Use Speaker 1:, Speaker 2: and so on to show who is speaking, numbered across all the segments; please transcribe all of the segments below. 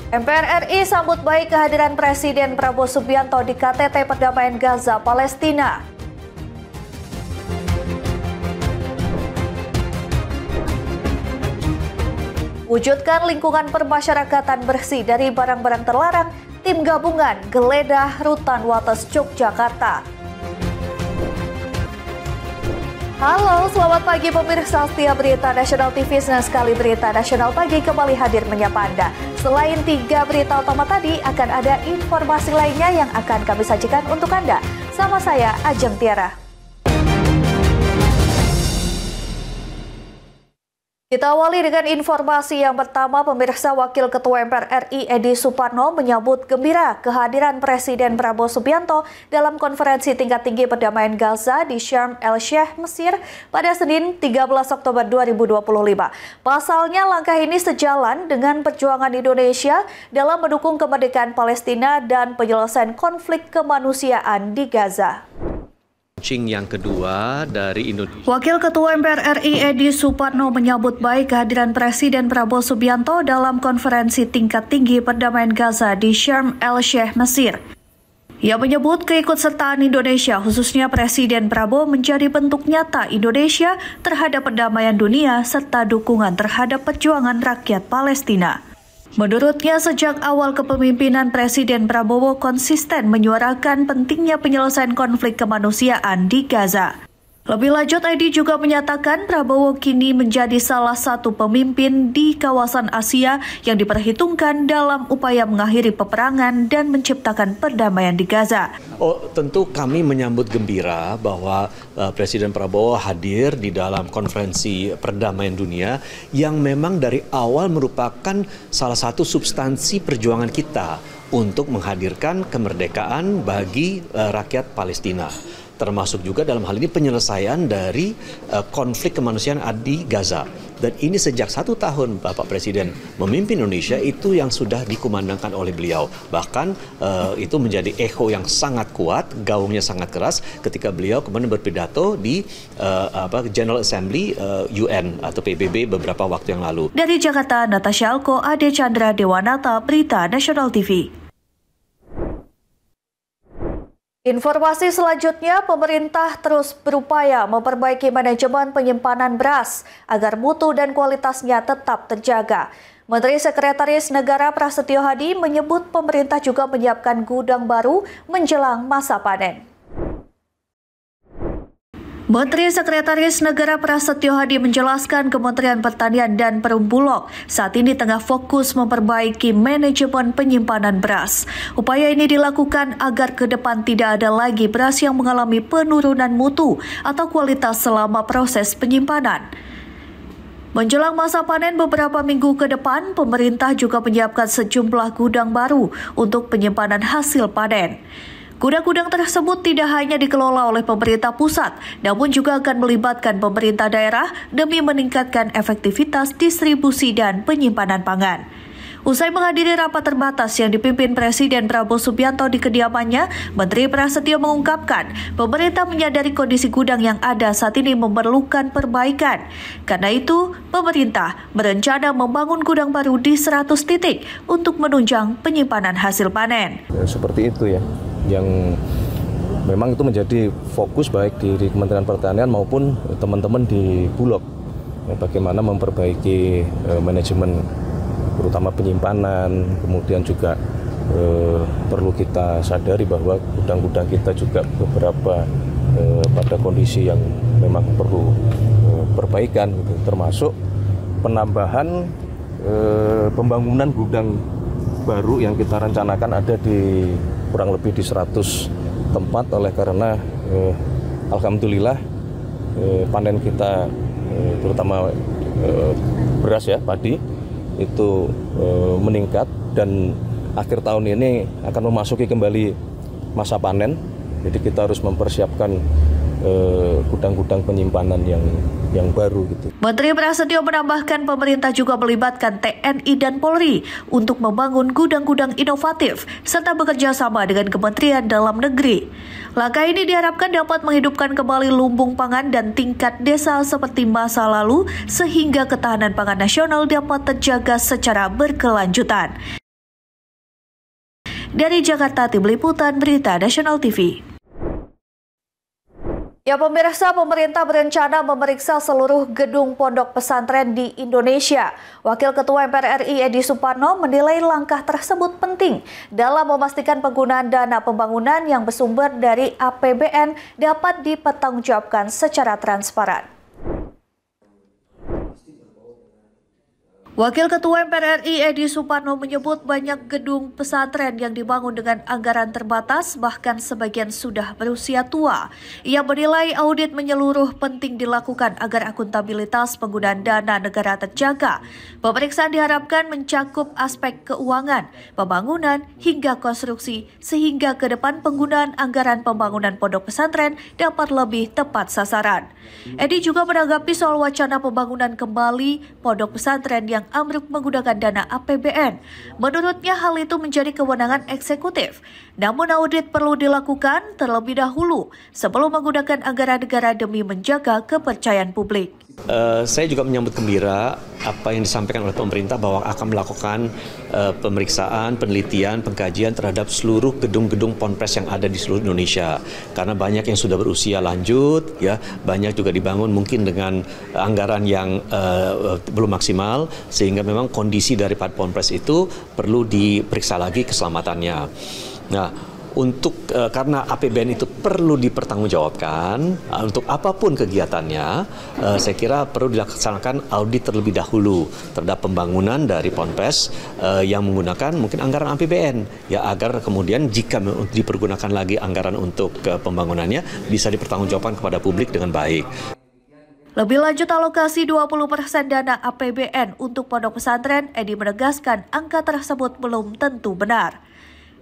Speaker 1: MPR RI sambut baik kehadiran Presiden Prabowo Subianto di KTT Perdamaian Gaza, Palestina. Wujudkan lingkungan permasyarakatan bersih dari barang-barang terlarang, tim gabungan geledah Rutan Wates Yogyakarta. Halo, selamat pagi pemirsa setia Berita Nasional TV. Senang sekali Berita Nasional Pagi kembali hadir menyapa Anda. Selain 3 berita utama tadi, akan ada informasi lainnya yang akan kami sajikan untuk Anda. Sama saya, Ajeng Tiara. Kita awali dengan informasi yang pertama, pemirsa. Wakil Ketua MPR RI Edi Suparno menyambut gembira kehadiran Presiden Prabowo Subianto dalam konferensi tingkat tinggi perdamaian Gaza di Sharm el-Sheikh, Mesir pada Senin 13 Oktober 2025. Pasalnya, langkah ini sejalan dengan perjuangan Indonesia dalam mendukung kemerdekaan Palestina dan penyelesaian konflik kemanusiaan di Gaza.
Speaker 2: Yang kedua dari Indonesia.
Speaker 1: Wakil Ketua MPR RI Edi Suparno menyambut baik kehadiran Presiden Prabowo Subianto dalam konferensi tingkat tinggi perdamaian Gaza di Sharm el-Sheikh, Mesir. Ia menyebut keikutsertaan Indonesia, khususnya Presiden Prabowo, menjadi bentuk nyata Indonesia terhadap perdamaian dunia serta dukungan terhadap perjuangan rakyat Palestina. Menurutnya, sejak awal kepemimpinan Presiden Prabowo konsisten menyuarakan pentingnya penyelesaian konflik kemanusiaan di Gaza. Lebih lanjut, Edi juga menyatakan Prabowo kini menjadi salah satu pemimpin di kawasan Asia yang diperhitungkan dalam upaya mengakhiri peperangan dan menciptakan perdamaian di Gaza.
Speaker 2: Tentu kami menyambut gembira bahwa Presiden Prabowo hadir di dalam konferensi perdamaian dunia yang memang dari awal merupakan salah satu substansi perjuangan kita untuk menghadirkan kemerdekaan bagi rakyat Palestina. Termasuk juga dalam hal ini penyelesaian dari konflik kemanusiaan di Gaza. Dan ini sejak 1 tahun Bapak Presiden memimpin Indonesia itu yang sudah dikumandangkan oleh beliau. Bahkan itu menjadi echo yang sangat kuat, gaungnya sangat keras ketika beliau kemudian berpidato di General Assembly UN atau PBB beberapa waktu yang lalu.
Speaker 1: Dari Jakarta, Natasha Alko, Ade Chandra Dewanata, Berita Nasional TV. Informasi selanjutnya, pemerintah terus berupaya memperbaiki manajemen penyimpanan beras agar mutu dan kualitasnya tetap terjaga. Menteri Sekretaris Negara Prasetyo Hadi menyebut pemerintah juga menyiapkan gudang baru menjelang masa panen. Menteri Sekretaris Negara Prasetyo Hadi menjelaskan Kementerian Pertanian dan Perum Bulog saat ini tengah fokus memperbaiki manajemen penyimpanan beras. Upaya ini dilakukan agar ke depan tidak ada lagi beras yang mengalami penurunan mutu atau kualitas selama proses penyimpanan. Menjelang masa panen beberapa minggu ke depan, pemerintah juga menyiapkan sejumlah gudang baru untuk penyimpanan hasil panen. Gudang-gudang tersebut tidak hanya dikelola oleh pemerintah pusat, namun juga akan melibatkan pemerintah daerah demi meningkatkan efektivitas distribusi dan penyimpanan pangan. Usai menghadiri rapat terbatas yang dipimpin Presiden Prabowo Subianto di kediamannya, Menteri Prasetyo mengungkapkan pemerintah menyadari kondisi gudang yang ada saat ini memerlukan perbaikan. Karena itu, pemerintah berencana membangun gudang baru di 100 titik untuk menunjang penyimpanan hasil panen.
Speaker 3: Seperti itu ya, yang memang itu menjadi fokus baik di Kementerian Pertanian maupun teman-teman di Bulog. Bagaimana memperbaiki manajemen terutama penyimpanan, kemudian juga perlu kita sadari bahwa gudang-gudang kita juga beberapa pada kondisi yang memang perlu perbaikan, gitu. Termasuk penambahan pembangunan gudang baru yang kita rencanakan ada di kurang lebih di 100 tempat, oleh karena alhamdulillah panen kita terutama beras ya, padi itu meningkat dan akhir tahun ini akan memasuki kembali masa panen. Jadi kita harus mempersiapkan gudang-gudang penyimpanan yang baru gitu.
Speaker 1: Menteri Prasetyo menambahkan pemerintah juga melibatkan TNI dan Polri untuk membangun gudang-gudang inovatif serta bekerja sama dengan Kementerian Dalam Negeri. Langkah ini diharapkan dapat menghidupkan kembali lumbung pangan dan tingkat desa seperti masa lalu sehingga ketahanan pangan nasional dapat terjaga secara berkelanjutan. Dari Jakarta, Tim Liputan Berita Nasional TV. Ya pemirsa, pemerintah berencana memeriksa seluruh gedung pondok pesantren di Indonesia. Wakil Ketua MPR RI Edi Suparno menilai langkah tersebut penting dalam memastikan penggunaan dana pembangunan yang bersumber dari APBN dapat dipertanggungjawabkan secara transparan. Wakil Ketua MPR RI Edi Suparno menyebut banyak gedung pesantren yang dibangun dengan anggaran terbatas, bahkan sebagian sudah berusia tua. Ia menilai audit menyeluruh penting dilakukan agar akuntabilitas penggunaan dana negara terjaga. Pemeriksaan diharapkan mencakup aspek keuangan, pembangunan, hingga konstruksi, sehingga ke depan penggunaan anggaran pembangunan pondok pesantren dapat lebih tepat sasaran. Edi juga menanggapi soal wacana pembangunan kembali pondok pesantren yang ambruk menggunakan dana APBN. Menurutnya hal itu menjadi kewenangan eksekutif. Namun audit perlu dilakukan terlebih dahulu sebelum menggunakan anggaran negara demi menjaga kepercayaan publik.
Speaker 2: Saya juga menyambut gembira apa yang disampaikan oleh pemerintah bahwa akan melakukan pemeriksaan, penelitian, pengkajian terhadap seluruh gedung-gedung ponpes yang ada di seluruh Indonesia. Karena banyak yang sudah berusia lanjut, ya, banyak juga dibangun mungkin dengan anggaran yang belum maksimal, sehingga memang kondisi dari ponpes itu perlu diperiksa lagi keselamatannya. Nah, karena APBN itu perlu dipertanggungjawabkan untuk apapun kegiatannya, saya kira perlu dilaksanakan audit terlebih dahulu terhadap pembangunan dari ponpes yang menggunakan mungkin anggaran APBN, ya, agar kemudian jika dipergunakan lagi anggaran untuk pembangunannya bisa dipertanggungjawabkan kepada publik dengan baik.
Speaker 1: Lebih lanjut, alokasi 20% dana APBN untuk pondok pesantren, Edi menegaskan angka tersebut belum tentu benar.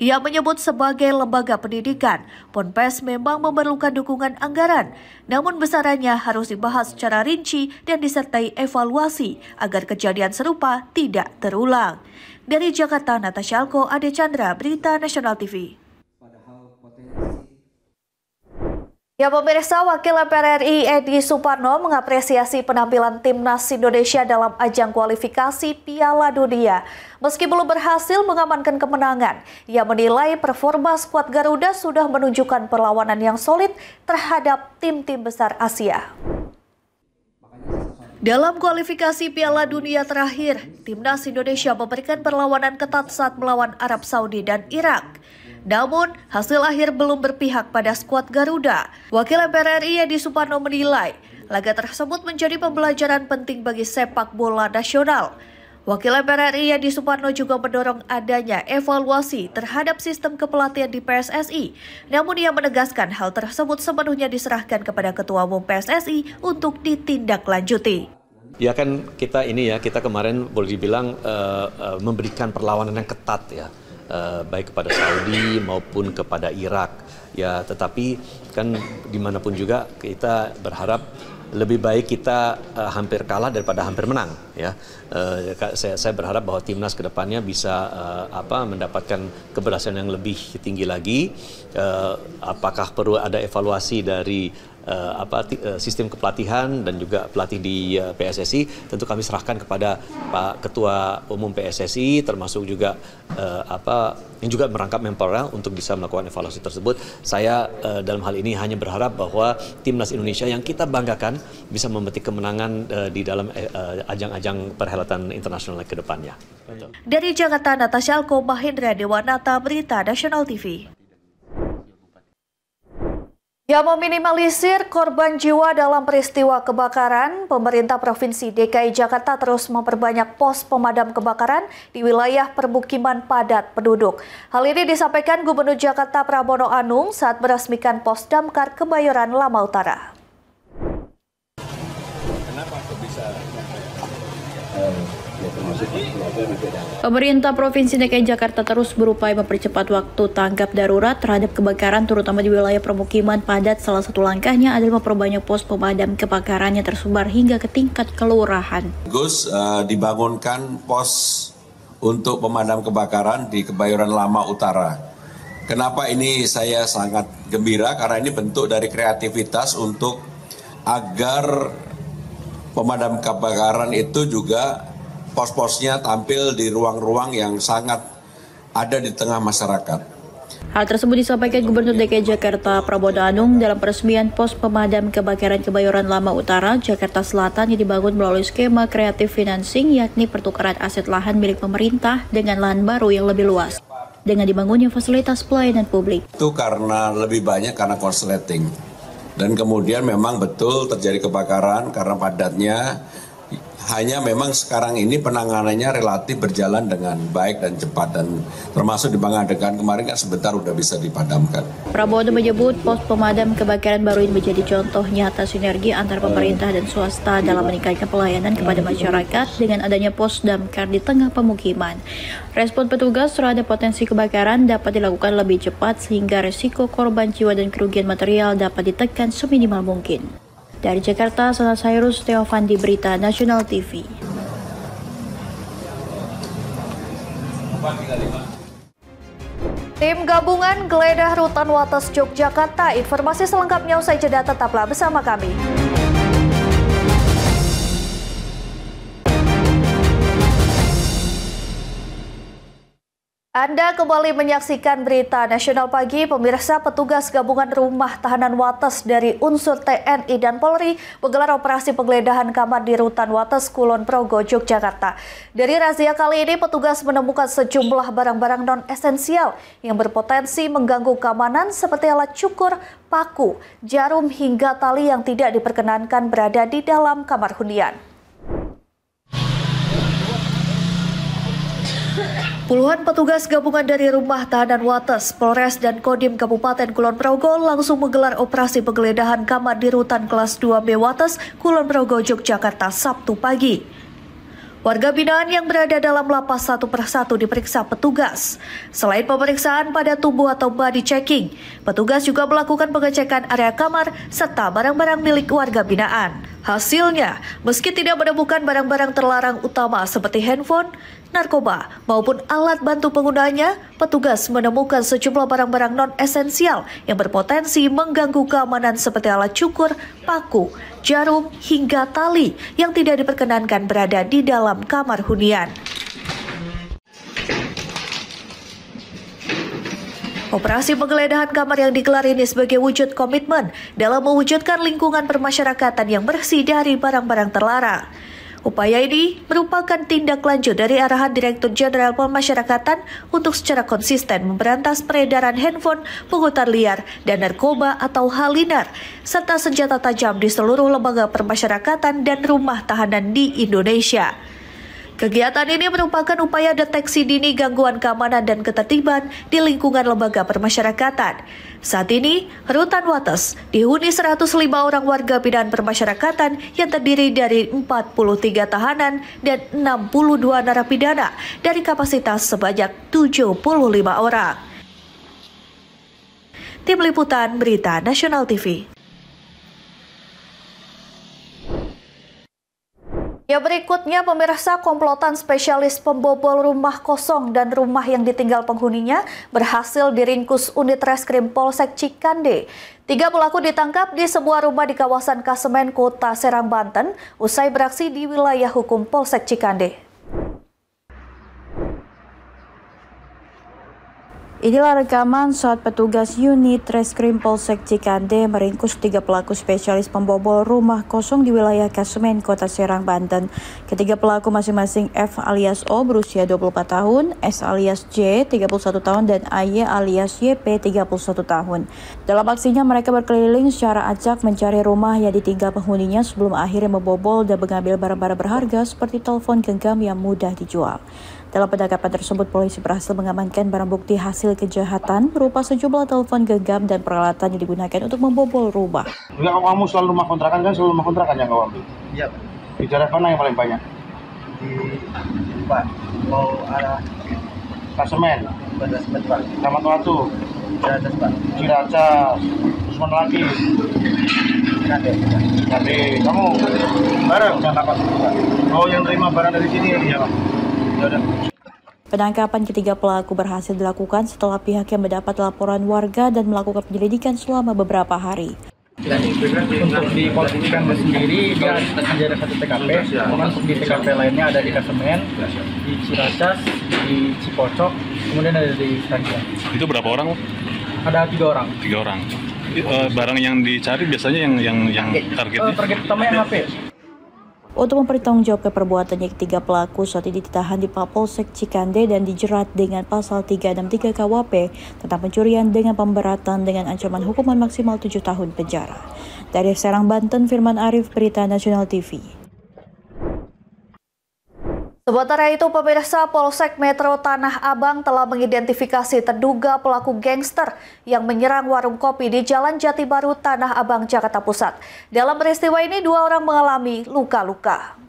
Speaker 1: Ia menyebut sebagai lembaga pendidikan, ponpes memang memerlukan dukungan anggaran, namun besarannya harus dibahas secara rinci dan disertai evaluasi agar kejadian serupa tidak terulang. Dari Jakarta, Natasha Alko, Ade Chandra, Berita Nasional TV. Ya pemirsa, Wakil MPR RI Edi Suparno mengapresiasi penampilan Timnas Indonesia dalam ajang kualifikasi Piala Dunia. Meski belum berhasil mengamankan kemenangan, ia menilai performa skuad Garuda sudah menunjukkan perlawanan yang solid terhadap tim-tim besar Asia. Dalam kualifikasi Piala Dunia terakhir, Timnas Indonesia memberikan perlawanan ketat saat melawan Arab Saudi dan Irak. Namun, hasil akhir belum berpihak pada skuad Garuda. Wakil MPR RI Edi Suparno menilai, laga tersebut menjadi pembelajaran penting bagi sepak bola nasional. Wakil MPR RI Edi Suparno juga mendorong adanya evaluasi terhadap sistem kepelatihan di PSSI. Namun ia menegaskan hal tersebut sepenuhnya diserahkan kepada Ketua Umum PSSI untuk ditindaklanjuti.
Speaker 2: Ya kan kita kemarin boleh dibilang memberikan perlawanan yang ketat, ya. Baik kepada Saudi maupun kepada Irak, ya, tetapi kan dimanapun juga kita berharap lebih baik kita hampir kalah daripada hampir menang, ya. Saya berharap bahwa timnas kedepannya bisa mendapatkan keberhasilan yang lebih tinggi lagi. Apakah perlu ada evaluasi dari sistem kepelatihan dan juga pelatih di PSSI, tentu kami serahkan kepada Pak Ketua Umum PSSI, termasuk juga yang juga merangkap Menpora untuk bisa melakukan evaluasi tersebut. Saya dalam hal ini hanya berharap bahwa timnas Indonesia yang kita banggakan bisa memetik kemenangan di dalam ajang-ajang perhelatan internasional ke depannya.
Speaker 1: Dari Jakarta, Natasha Alko, Mahendra Dewanata, Berita Nasional TV. Ya, meminimalisir korban jiwa dalam peristiwa kebakaran, pemerintah Provinsi DKI Jakarta terus memperbanyak pos pemadam kebakaran di wilayah permukiman padat penduduk. Hal ini disampaikan Gubernur Jakarta Pramono Anung saat meresmikan pos damkar Kebayoran Lama Utara.
Speaker 4: Kenapa bisa?
Speaker 5: Pemerintah Provinsi DKI Jakarta terus berupaya mempercepat waktu tanggap darurat terhadap kebakaran, terutama di wilayah permukiman padat. Salah satu langkahnya adalah memperbanyak pos pemadam kebakaran yang tersebar hingga ke tingkat kelurahan.
Speaker 4: Dibangunkan pos untuk pemadam kebakaran di Kebayoran Lama Utara. Kenapa ini saya sangat gembira? Karena ini bentuk dari kreativitas untuk agar pemadam kebakaran itu juga pos-posnya tampil di ruang-ruang yang sangat ada di tengah masyarakat.
Speaker 5: Hal tersebut disampaikan Gubernur DKI Jakarta Prabowo Anung dalam peresmian pos pemadam kebakaran Kebayoran Lama Utara, Jakarta Selatan yang dibangun melalui skema creative financing, yakni pertukaran aset lahan milik pemerintah dengan lahan baru yang lebih luas dengan dibangunnya fasilitas pelayanan publik.
Speaker 4: Itu karena lebih banyak karena korsleting. Dan kemudian memang betul terjadi kebakaran karena padatnya. Hanya memang sekarang ini penanganannya relatif berjalan dengan baik dan cepat, dan termasuk di Pangandaran kemarin kan sebentar udah bisa dipadamkan.
Speaker 5: Prabowo menyebut pos pemadam kebakaran baru ini menjadi contoh nyata sinergi antar pemerintah dan swasta dalam meningkatkan pelayanan kepada masyarakat dengan adanya pos damkar di tengah pemukiman. Respon petugas terhadap potensi kebakaran dapat dilakukan lebih cepat sehingga resiko korban jiwa dan kerugian material dapat ditekan seminimal mungkin. Dari Jakarta, Sana Cyrus Theovandi, Berita Nasional TV.
Speaker 1: Tim gabungan geledah Rutan Wates Yogyakarta. Informasi selengkapnya usai jeda, tetaplah bersama kami. Anda kembali menyaksikan Berita Nasional Pagi. Pemirsa, petugas gabungan rumah tahanan Wates dari unsur TNI dan Polri menggelar operasi penggeledahan kamar di Rutan Wates Kulon Progo, Yogyakarta. Dari razia kali ini, petugas menemukan sejumlah barang-barang non-esensial yang berpotensi mengganggu keamanan seperti alat cukur, paku, jarum hingga tali yang tidak diperkenankan berada di dalam kamar hunian. Puluhan petugas gabungan dari Rumah Tahanan Wates, Polres, dan Kodim Kabupaten Kulon Progo langsung menggelar operasi penggeledahan kamar di Rutan Kelas 2B Wates, Kulon Progo, Yogyakarta, Sabtu pagi. Warga binaan yang berada dalam lapas satu persatu diperiksa petugas. Selain pemeriksaan pada tubuh atau body checking, petugas juga melakukan pengecekan area kamar serta barang-barang milik warga binaan. Hasilnya, meski tidak menemukan barang-barang terlarang utama seperti handphone, narkoba, maupun alat bantu penggunanya, petugas menemukan sejumlah barang-barang non-esensial yang berpotensi mengganggu keamanan seperti alat cukur, paku, jarum, hingga tali yang tidak diperkenankan berada di dalam kamar hunian. Operasi penggeledahan kamar yang digelar ini sebagai wujud komitmen dalam mewujudkan lingkungan permasyarakatan yang bersih dari barang-barang terlarang. Upaya ini merupakan tindak lanjut dari arahan Direktur Jenderal Pemasyarakatan untuk secara konsisten memberantas peredaran handphone, pungutan liar, dan narkoba atau halinar, serta senjata tajam di seluruh lembaga permasyarakatan dan rumah tahanan di Indonesia. Kegiatan ini merupakan upaya deteksi dini gangguan keamanan dan ketertiban di lingkungan lembaga permasyarakatan. Saat ini, Rutan Wates dihuni 105 orang warga binaan permasyarakatan yang terdiri dari 43 tahanan dan 62 narapidana dari kapasitas sebanyak 75 orang. Tim Liputan Berita Nasional TV. Ya, berikutnya pemirsa, komplotan spesialis pembobol rumah kosong dan rumah yang ditinggal penghuninya berhasil diringkus unit reskrim Polsek Cikande. 3 pelaku ditangkap di sebuah rumah di kawasan Kasemen, Kota Serang, Banten, usai beraksi di wilayah hukum Polsek Cikande.
Speaker 5: Inilah rekaman saat petugas unit reskrim Polsek Cikande meringkus 3 pelaku spesialis pembobol rumah kosong di wilayah Kasemen, Kota Serang, Banten. Ketiga pelaku masing-masing F alias O berusia 24 tahun, S alias J 31 tahun, dan AY alias YP 31 tahun. Dalam aksinya mereka berkeliling secara acak mencari rumah yang ditinggal penghuninya sebelum akhirnya membobol dan mengambil barang-barang berharga seperti telepon genggam yang mudah dijual. Dalam penangkapan tersebut, polisi berhasil mengamankan barang bukti hasil kejahatan berupa sejumlah telepon genggam dan peralatan yang digunakan untuk membobol rumah.
Speaker 6: Enggak, kamu selalu rumah kontrakan kan? Selalu rumah kontrakan yang kau ambil? Iya. Di daerah mana yang paling banyak? Di Pak, mau arah Kasemen, Pak. Ramat Watu, Ciracas, Pak. Ciracas, terus mana lagi? Nanti kamu bareng yang dapat? Oh, yang terima barang dari sini ya?
Speaker 5: Penangkapan ketiga pelaku berhasil dilakukan setelah pihak yang mendapat laporan warga dan melakukan penyelidikan selama beberapa hari.
Speaker 7: Untuk di Polsek Cikande sendiri dia ada satu TKP, kemudian untuk di TKP lainnya ada di Kasemen, di Ciracas, di Cipocok, kemudian ada di Sragen.
Speaker 8: Itu berapa orang?
Speaker 7: Ada 3 orang.
Speaker 8: 3 orang. Barang yang dicari biasanya yang targetnya?
Speaker 7: Target utamanya HP.
Speaker 5: Untuk mempertanggungjawabkan perbuatannya, ketiga pelaku saat ini ditahan di Polsek Cikande dan dijerat dengan pasal 363 KUHP tentang pencurian dengan pemberatan dengan ancaman hukuman maksimal 7 tahun penjara. Dari Serang, Banten, Firman Arif, Berita Nasional TV.
Speaker 1: Sementara itu, pemirsa, Polsek Metro Tanah Abang telah mengidentifikasi terduga pelaku gangster yang menyerang warung kopi di Jalan Jati Baru, Tanah Abang, Jakarta Pusat. Dalam peristiwa ini, 2 orang mengalami luka-luka.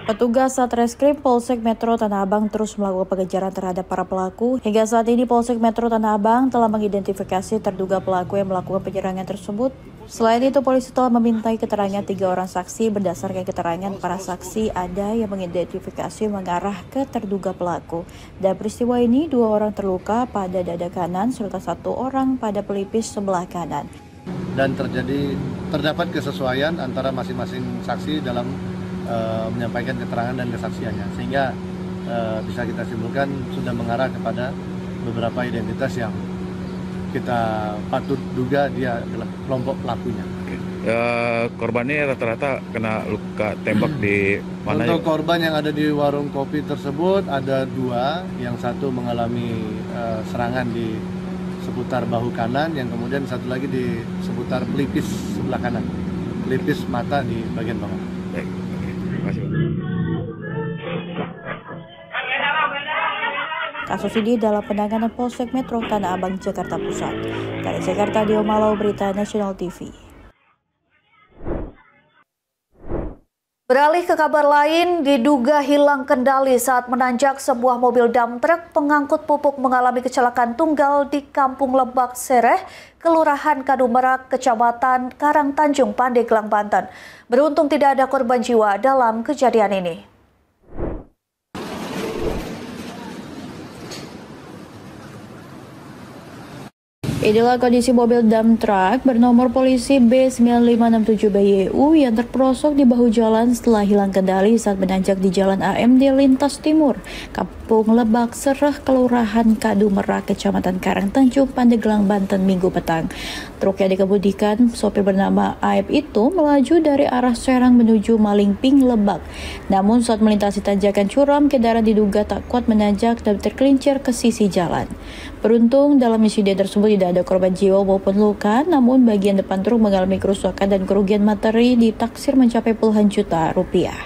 Speaker 1: Petugas Satreskrim Polsek Metro Tanah Abang terus melakukan pengejaran terhadap para pelaku. Hingga saat ini Polsek Metro Tanah Abang telah mengidentifikasi terduga pelaku yang melakukan penyerangan tersebut. Selain itu, polisi telah memintai keterangan 3 orang saksi. Berdasarkan keterangan para saksi, ada yang mengidentifikasi mengarah ke terduga pelaku. Dan peristiwa ini 2 orang terluka pada dada kanan serta 1 orang pada pelipis sebelah kanan.
Speaker 9: Dan terdapat kesesuaian antara masing-masing saksi dalam menyampaikan keterangan dan kesaksiannya, sehingga bisa kita simpulkan sudah mengarah kepada beberapa identitas yang kita patut duga dia adalah kelompok pelakunya.
Speaker 8: Korbannya rata-rata kena luka tembak di mana?
Speaker 9: Untuk korban yang ada di warung kopi tersebut ada 2, yang satu mengalami serangan di seputar bahu kanan, yang kemudian satu lagi di seputar pelipis sebelah kanan, pelipis mata di bagian bawah.
Speaker 8: Baik.
Speaker 5: Kasus ini dalam penanganan Polsek Metro Tanah Abang, Jakarta Pusat. Dari Jakarta, Dio Malau, Berita Nasional TV.
Speaker 1: Beralih ke kabar lain, diduga hilang kendali saat menanjak sebuah mobil dump truck pengangkut pupuk mengalami kecelakaan tunggal di Kampung Lebak Sereh, Kelurahan Kadumerak, Kecamatan Karangtanjung, Pandeglang, Banten. Beruntung tidak ada korban jiwa dalam kejadian ini.
Speaker 5: Inilah kondisi mobil dump truck bernomor polisi B9567BYU yang terperosok di bahu jalan setelah hilang kendali saat menanjak di Jalan AMD Lintas Timur, Kampung Lebak Sereh, Kelurahan Kadumerak, Kecamatan Karangtanjung, Pandeglang, Banten, Minggu petang. Truk yang dikemudikan sopir bernama Aib itu melaju dari arah Serang menuju Malingping, Lebak. Namun saat melintasi tanjakan curam, kendaraan diduga tak kuat menanjak dan tergelincir ke sisi jalan. Beruntung dalam insiden tersebut tidak ada korban jiwa maupun luka, namun bagian depan truk mengalami kerusakan dan kerugian materi ditaksir mencapai puluhan juta rupiah.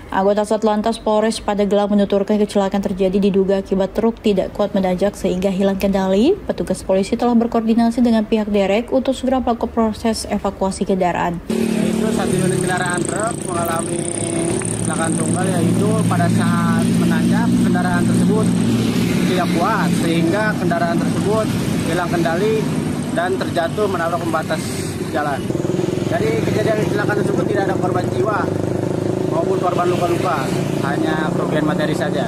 Speaker 5: Anggota Satlantas Polres Pandeglang menuturkan kecelakaan terjadi diduga akibat truk tidak kuat menanjak sehingga hilang kendali. Petugas polisi telah berkoordinasi dengan pihak derek untuk segera melakukan proses evakuasi kendaraan.
Speaker 7: Yaitu satu unit kendaraan truk mengalami kecelakaan tunggal, yaitu pada saat menanjak kendaraan tersebut tidak kuat sehingga kendaraan tersebut hilang kendali dan terjatuh menabrak pembatas jalan. Jadi kejadian kecelakaan tersebut tidak ada korban jiwa maupun korban luka-luka, hanya kerugian materi saja.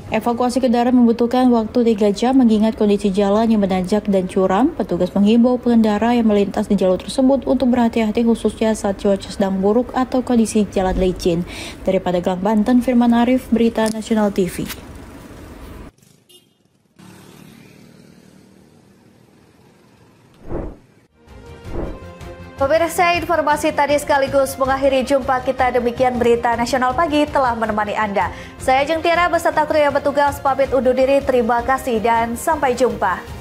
Speaker 5: Evakuasi kendaraan membutuhkan waktu 3 jam mengingat kondisi jalan yang menanjak dan curam. Petugas menghimbau pengendara yang melintas di jalur tersebut untuk berhati-hati khususnya saat cuaca sedang buruk atau kondisi jalan licin. Dari Pandeglang, Banten, Firman Arif, Berita Nasional TV.
Speaker 1: Pemirsa, informasi tadi sekaligus mengakhiri jumpa kita. Demikian Berita Nasional Pagi telah menemani Anda. Saya Jeng Tiara beserta kru yang bertugas pamit undur diri. Terima kasih dan sampai jumpa.